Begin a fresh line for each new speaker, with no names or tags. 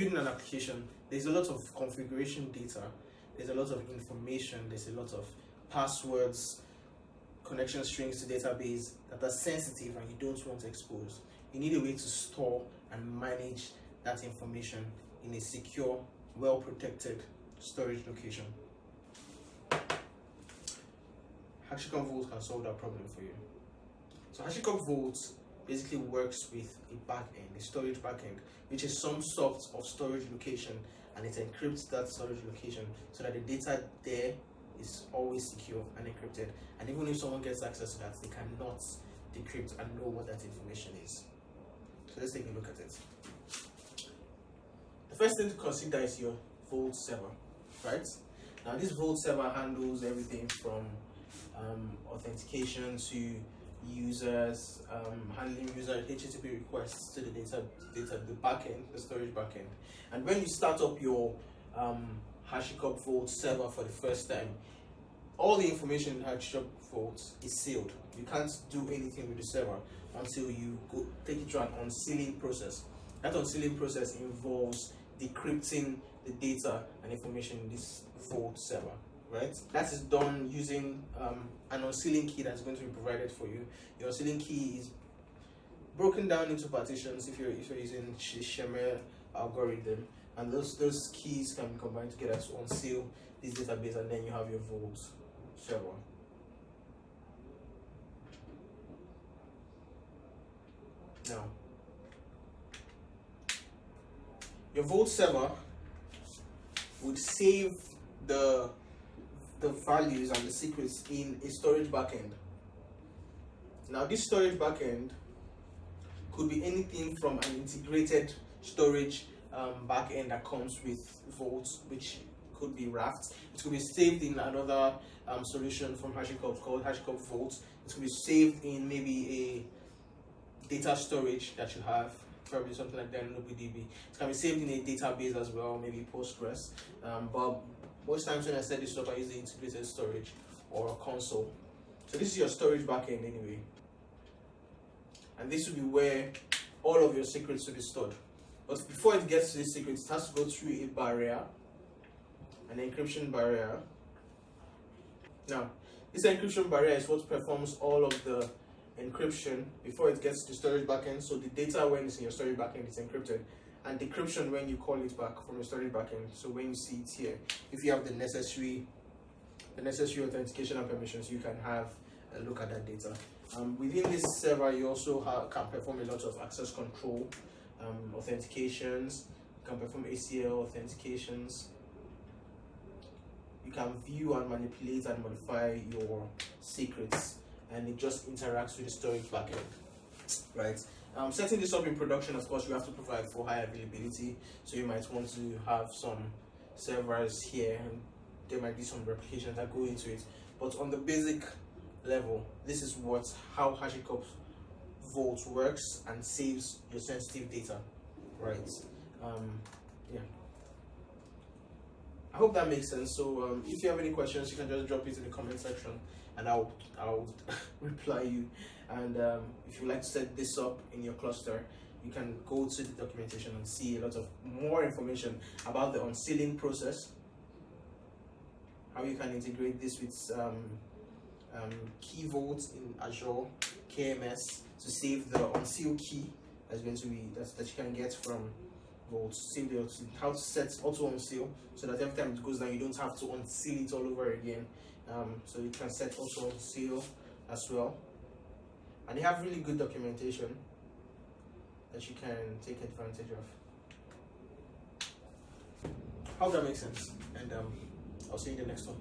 building an application, there's a lot of configuration data, there's a lot of information, there's a lot of passwords, connection strings to database that are sensitive and you don't want to expose. You need a way to store and manage that information in a secure, well-protected storage location. HashiCorp Vault can solve that problem for you. So HashiCorp Vault basically works with a backend, a storage backend, which is some sort of storage location, and it encrypts that storage location so that the data there is always secure and encrypted. And even if someone gets access to that, they cannot decrypt and know what that information is. So let's take a look at it. The first thing to consider is your Vault server, right? Now this Vault server handles everything from authentication to users, handling user HTTP requests to the the backend, the storage backend. And when you start up your HashiCorp Vault server for the first time, all the information in HashiCorp Vault is sealed. You can't do anything with the server until you go take it through an unsealing process. That unsealing process involves decrypting the data and information in this Vault server, right? That is done using an unsealing key that's going to be provided for you. Your unsealing key is broken down into partitions if you're using Shemel algorithm, and those keys can be combined together to unseal this database, and then you have your Vault server. Now, your Vault server would save the values and the secrets in a storage backend. Now, this storage backend could be anything from an integrated storage backend that comes with Vault, which could be Raft. It could be saved in another solution from HashiCorp called HashiCorp Vault. It could be saved in maybe a data storage that you have, probably something like that in NoPDB. It can be saved in a database as well, maybe Postgres. But most times when I set this up, I use the integrated storage or a console. So this is your storage backend anyway. And this will be where all of your secrets will be stored. But before it gets to this secret, it has to go through a barrier, an encryption barrier. Now, this encryption barrier is what performs all of the encryption before it gets to the storage backend. So the data when it's in your storage backend is encrypted, and decryption when you call it back from your storage backend. So when you see it here, if you have the necessary authentication and permissions, you can have a look at that data. Within this server, you also can perform a lot of access control authentications. You can perform ACL authentications. You can view and manipulate and modify your secrets, and it just interacts with the storage backend, right? Setting this up in production, of course, you have to provide for high availability. So you might want to have some servers here, and there might be some replications that go into it. But on the basic level, this is how HashiCorp Vault works and saves your sensitive data, right? Yeah. I hope that makes sense. So if you have any questions, you can just drop it in the comment section, and I'll reply you. And if you'd like to set this up in your cluster, you can go to the documentation and see a lot of more information about the unsealing process, how you can integrate this with Key Vault in Azure, KMS, to save the unseal key that's going to be that you can get from Vault. How to set auto unseal so that every time it goes down, you don't have to unseal it all over again. So you can set auto unseal as well. And they have really good documentation that you can take advantage of. Hope that makes sense, and I'll see you in the next one.